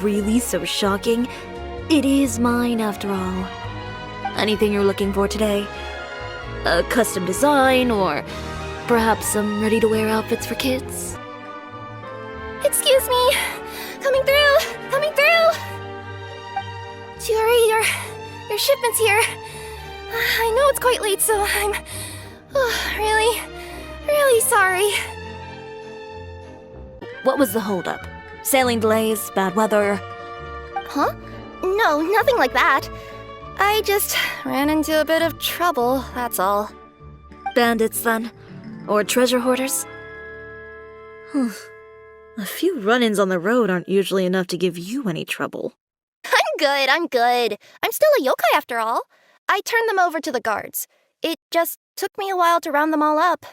really so shocking? It is mine after all. Anything you're looking for today? A custom design, or perhaps some ready-to-wear outfits for kids? Excuse me! Coming through! Coming through! Chiori, your shipment's here. I know it's quite late, so I'm really sorry. What was the holdup? Sailing delays, bad weather? Huh? No, nothing like that. I just ran into a bit of trouble, that's all. Bandits, then? Or treasure hoarders? A few run-ins on the road aren't usually enough to give you any trouble. I'm good. I'm still a yokai after all. I turned them over to the guards. It just took me a while to round them all up.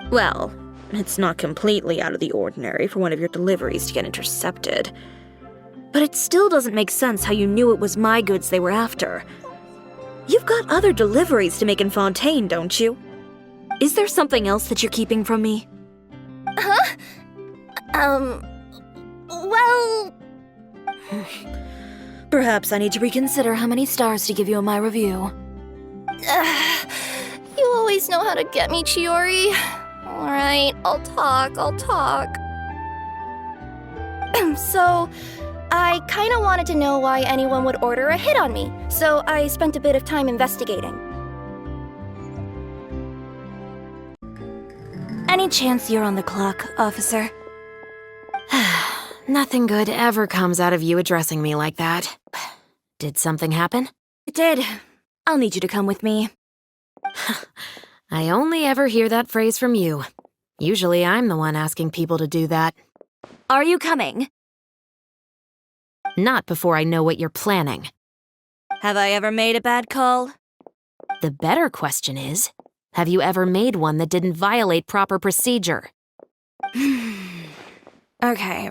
Well, it's not completely out of the ordinary for one of your deliveries to get intercepted. But it still doesn't make sense how you knew it was my goods they were after. You've got other deliveries to make in Fontaine, don't you? Is there something else that you're keeping from me? Huh? Well... Perhaps I need to reconsider how many stars to give you in my review. You always know how to get me, Chiori. Alright, I'll talk. So, I kinda wanted to know why anyone would order a hit on me, so I spent a bit of time investigating. Any chance you're on the clock, officer? Nothing good ever comes out of you addressing me like that. Did something happen? It did. I'll need you to come with me. I only ever hear that phrase from you. Usually I'm the one asking people to do that. Are you coming? Not before I know what you're planning. Have I ever made a bad call? The better question is, have you ever made one that didn't violate proper procedure? Okay.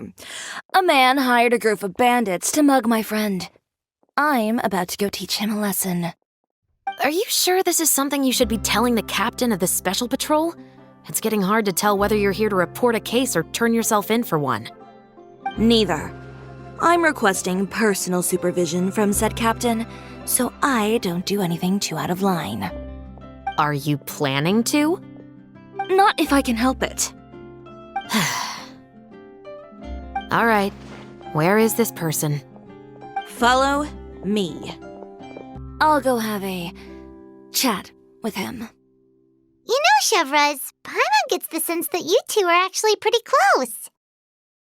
A man hired a group of bandits to mug my friend. I'm about to go teach him a lesson. Are you sure this is something you should be telling the captain of the Special Patrol? It's getting hard to tell whether you're here to report a case or turn yourself in for one. Neither. I'm requesting personal supervision from said captain, so I don't do anything too out of line. Are you planning to? Not if I can help it. All right. Where is this person? Follow me. I'll go have a chat with him. You know, Chevraz, Paimon gets the sense that you two are actually pretty close.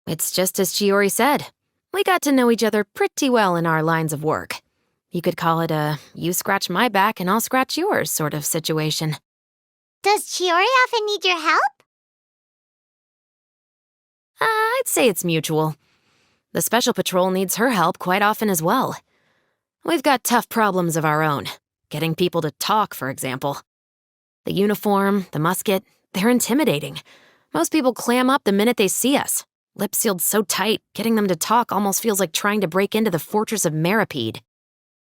It's just as Chiori said. We got to know each other pretty well in our lines of work. You could call it a you scratch my back and I'll scratch yours sort of situation. Does Chiori often need your help? I'd say it's mutual. The Special Patrol needs her help quite often as well. We've got tough problems of our own. Getting people to talk, for example. The uniform, the musket, they're intimidating. Most people clam up the minute they see us. Lips sealed so tight, getting them to talk almost feels like trying to break into the fortress of Maripede.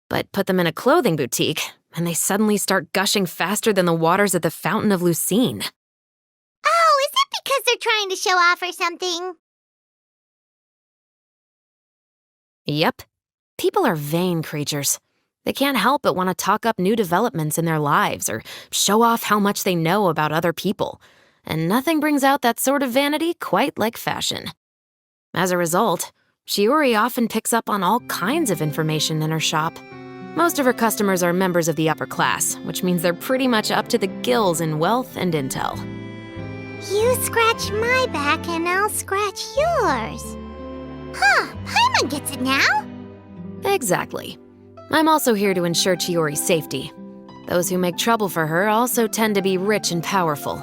But put them in a clothing boutique, and they suddenly start gushing faster than the waters at the Fountain of Lucine. Oh, is it because they're trying to show off or something? Yep. People are vain creatures. They can't help but want to talk up new developments in their lives or show off how much they know about other people. And nothing brings out that sort of vanity quite like fashion. As a result, Chiori often picks up on all kinds of information in her shop. Most of her customers are members of the upper class, which means they're pretty much up to the gills in wealth and intel. You scratch my back and I'll scratch yours. Huh, Paimon gets it now. Exactly. I'm also here to ensure Chiori's safety. Those who make trouble for her also tend to be rich and powerful.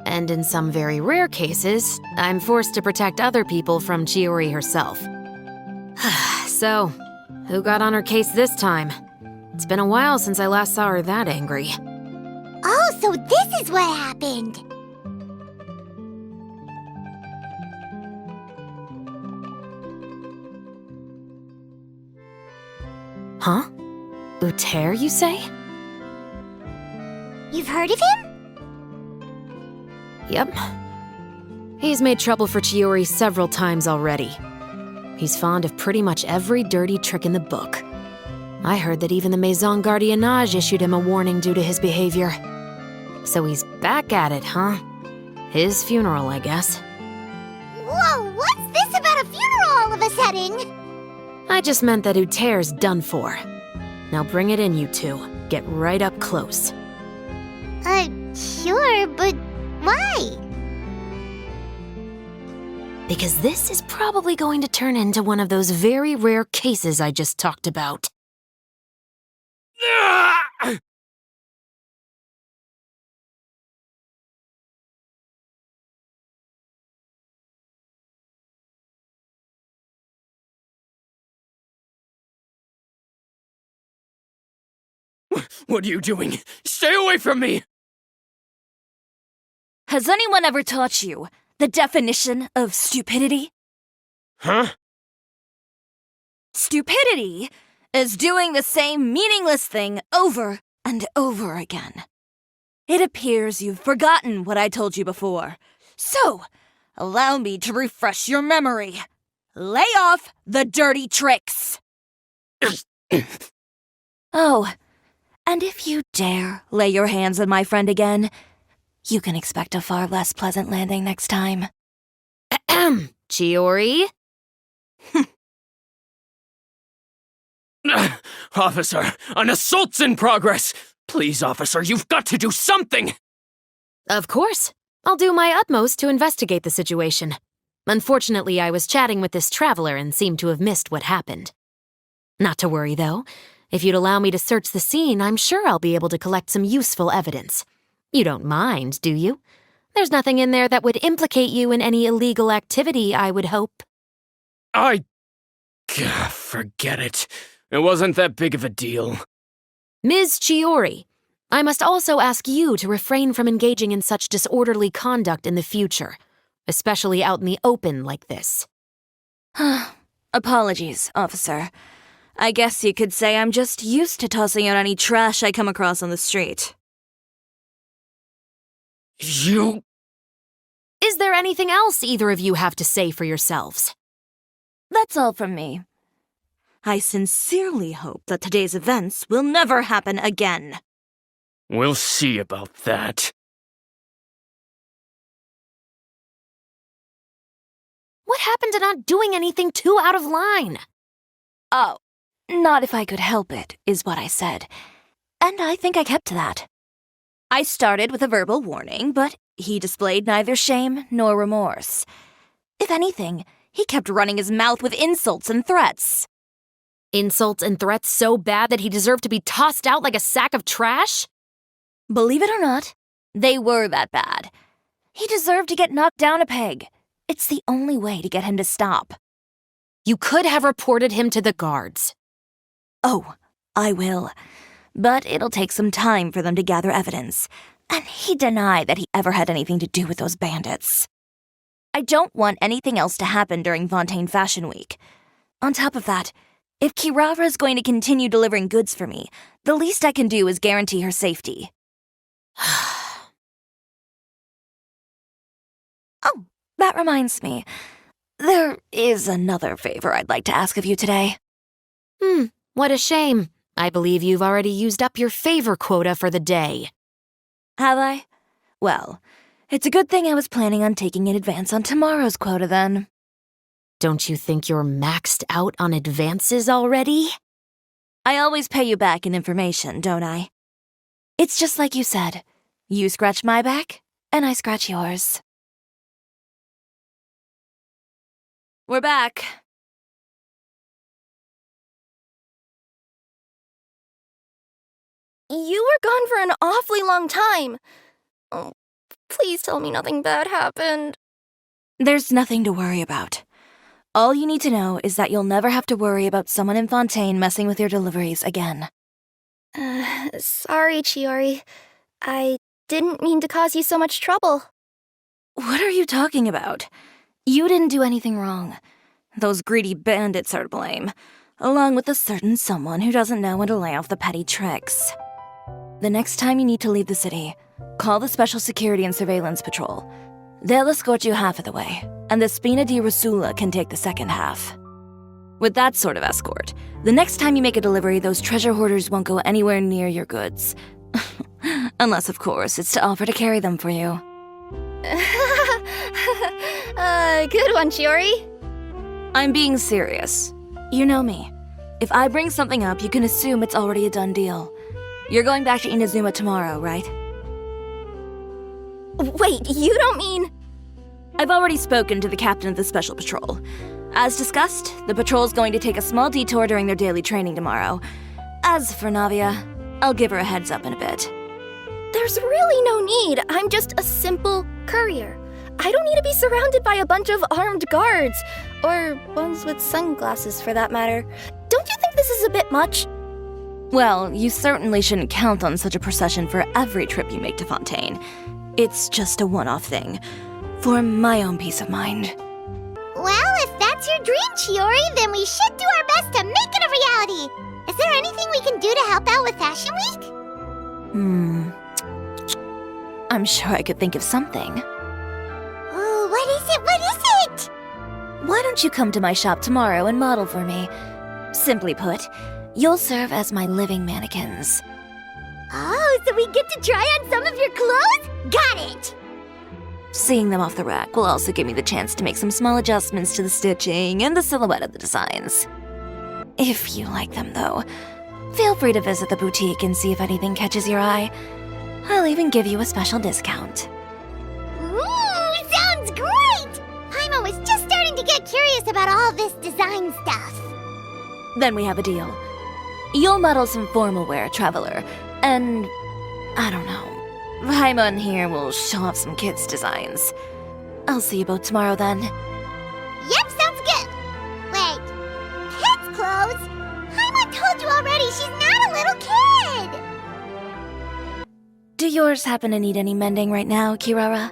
And in some very rare cases, I'm forced to protect other people from Chiori herself. So, who got on her case this time? It's been a while since I last saw her that angry. Oh, so this is what happened. Huh? Uter, you say? You've heard of him? Yep. He's made trouble for Chiori several times already. He's fond of pretty much every dirty trick in the book. I heard that even the Maison Gardiennage issued him a warning due to his behavior. So he's back at it, huh? His funeral, I guess. Whoa, what's this about a funeral all of a sudden? I just meant that Uter's done for. Now bring it in, you two. Get right up close. Sure, but why? Because this is probably going to turn into one of those very rare cases I just talked about. What are you doing? Stay away from me! Has anyone ever taught you the definition of stupidity? Huh? Stupidity is doing the same meaningless thing over and over again. It appears you've forgotten what I told you before. So, allow me to refresh your memory. Lay off the dirty tricks. Oh, and if you dare lay your hands on my friend again, you can expect a far less pleasant landing next time. Ahem. Chiori? Officer, an assault's in progress! Please, officer, you've got to do something! Of course. I'll do my utmost to investigate the situation. Unfortunately, I was chatting with this traveler and seemed to have missed what happened. Not to worry, though. If you'd allow me to search the scene, I'm sure I'll be able to collect some useful evidence. You don't mind, do you? There's nothing in there that would implicate you in any illegal activity, I would hope. Forget it. It wasn't that big of a deal. Ms. Chiori, I must also ask you to refrain from engaging in such disorderly conduct in the future, especially out in the open like this. Apologies, officer. I guess you could say I'm just used to tossing out any trash I come across on the street. You... Is there anything else either of you have to say for yourselves? That's all from me. I sincerely hope that today's events will never happen again. We'll see about that. What happened to not doing anything too out of line? Oh, not if I could help it, is what I said. And I think I kept to that. I started with a verbal warning, but he displayed neither shame nor remorse. If anything, he kept running his mouth with insults and threats. Insults and threats so bad that he deserved to be tossed out like a sack of trash? Believe it or not, they were that bad. He deserved to get knocked down a peg. It's the only way to get him to stop. You could have reported him to the guards. Oh, I will. But it'll take some time for them to gather evidence. And he denied that he ever had anything to do with those bandits. I don't want anything else to happen during Fontaine Fashion Week. On top of that, if Kirara is going to continue delivering goods for me, the least I can do is guarantee her safety. Oh, that reminds me. There is another favor I'd like to ask of you today. What a shame. I believe you've already used up your favor quota for the day. Have I? Well, it's a good thing I was planning on taking an advance on tomorrow's quota then. Don't you think you're maxed out on advances already? I always pay you back in information, don't I? It's just like you said. You scratch my back, and I scratch yours. We're back. You were gone for an awfully long time. Oh, please tell me nothing bad happened. There's nothing to worry about. All you need to know is that you'll never have to worry about someone in Fontaine messing with your deliveries again. Sorry, Chiori. I didn't mean to cause you so much trouble. What are you talking about? You didn't do anything wrong. Those greedy bandits are to blame, along with a certain someone who doesn't know when to lay off the petty tricks. The next time you need to leave the city, call the Special Security and Surveillance Patrol. They'll escort you half of the way, and the Spina di Rusula can take the second half. With that sort of escort, the next time you make a delivery, those treasure hoarders won't go anywhere near your goods. Unless, of course, it's to offer to carry them for you. Good one, Chiori. I'm being serious. You know me. If I bring something up, you can assume it's already a done deal. You're going back to Inazuma tomorrow, right? Wait, you don't mean... I've already spoken to the captain of the Special Patrol. As discussed, the patrol's going to take a small detour during their daily training tomorrow. As for Navia, I'll give her a heads up in a bit. There's really no need. I'm just a simple courier. I don't need to be surrounded by a bunch of armed guards. Or ones with sunglasses, for that matter. Don't you think this is a bit much? Well, you certainly shouldn't count on such a procession for every trip you make to Fontaine. It's just a one-off thing. For my own peace of mind. Well, if that's your dream, Chiori, then we should do our best to make it a reality. Is there anything we can do to help out with Fashion Week? I'm sure I could think of something. Ooh, what is it? What is it? Why don't you come to my shop tomorrow and model for me? Simply put, you'll serve as my living mannequins. Oh, so we get to try on some of your clothes? Got it! Seeing them off the rack will also give me the chance to make some small adjustments to the stitching and the silhouette of the designs. If you like them, though, feel free to visit the boutique and see if anything catches your eye. I'll even give you a special discount. Ooh, sounds great! Paimon was just starting to get curious about all this design stuff. Then we have a deal. You'll model some formal wear, Traveler, and I don't know. Paimon here will show off some kids' designs. I'll see you both tomorrow then. Yep, sounds good. Wait, kids' clothes? Paimon told you already she's not a little kid. Do yours happen to need any mending right now, Kirara?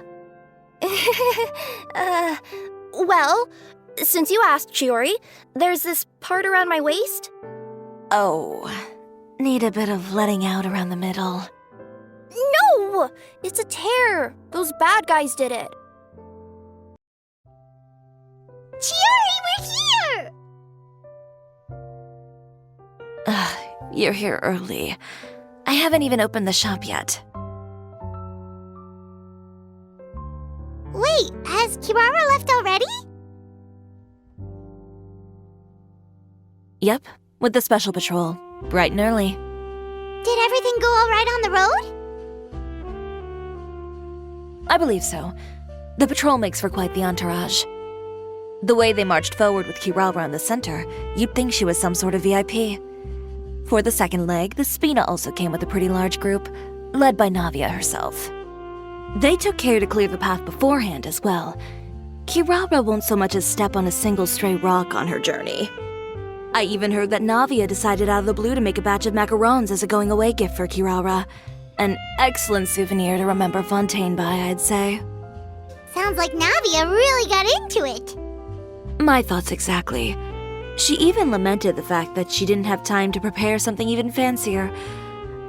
Well, since you asked, Chiori, there's this part around my waist. Oh, need a bit of letting out around the middle. No! It's a tear. Those bad guys did it. Chiori, we're here! You're here early. I haven't even opened the shop yet. Wait, has Kirara left already? Yep, with the Special Patrol, bright and early. Did everything go all right on the road? I believe so. The patrol makes for quite the entourage. The way they marched forward with Kirara in the center, you'd think she was some sort of VIP. For the second leg, the Spina also came with a pretty large group, led by Navia herself. They took care to clear the path beforehand as well. Kirara won't so much as step on a single stray rock on her journey. I even heard that Navia decided out of the blue to make a batch of macarons as a going-away gift for Kirara. An excellent souvenir to remember Fontaine by, I'd say. Sounds like Navia really got into it. My thoughts exactly. She even lamented the fact that she didn't have time to prepare something even fancier.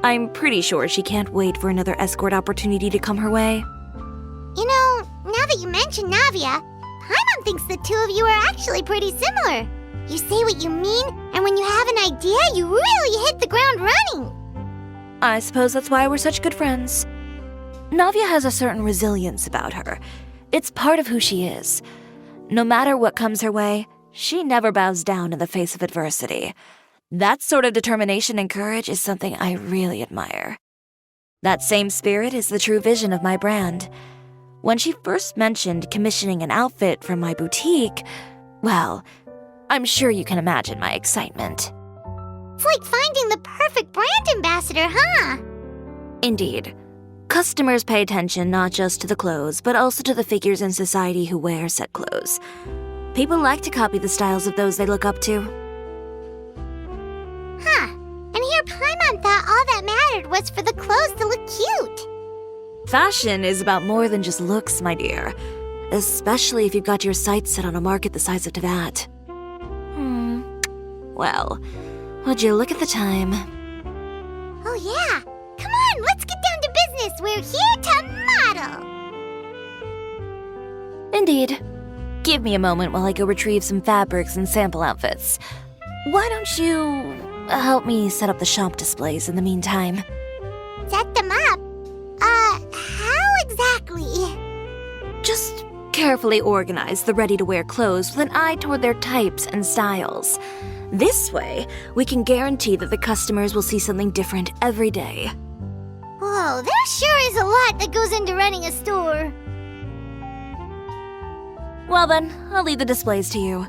I'm pretty sure she can't wait for another escort opportunity to come her way. You know, now that you mention Navia, Paimon thinks the two of you are actually pretty similar. You say what you mean, and when you have an idea, you really hit the ground running. I suppose that's why we're such good friends. Navia has a certain resilience about her. It's part of who she is. No matter what comes her way, she never bows down in the face of adversity. That sort of determination and courage is something I really admire. That same spirit is the true vision of my brand. When she first mentioned commissioning an outfit from my boutique, well, I'm sure you can imagine my excitement. It's like finding the perfect brand ambassador, huh? Indeed. Customers pay attention not just to the clothes, but also to the figures in society who wear said clothes. People like to copy the styles of those they look up to. Huh. And here Paimon thought all that mattered was for the clothes to look cute. Fashion is about more than just looks, my dear. Especially if you've got your sights set on a market the size of Teyvat. Well, would you look at the time? Oh yeah. Come on, let's get down to business. We're here to model. Indeed. Give me a moment while I go retrieve some fabrics and sample outfits. Why don't you help me set up the shop displays in the meantime? Set them up? How exactly? Just carefully organize the ready-to-wear clothes with an eye toward their types and styles. This way, we can guarantee that the customers will see something different every day. Whoa, there sure is a lot that goes into running a store. Well then, I'll leave the displays to you.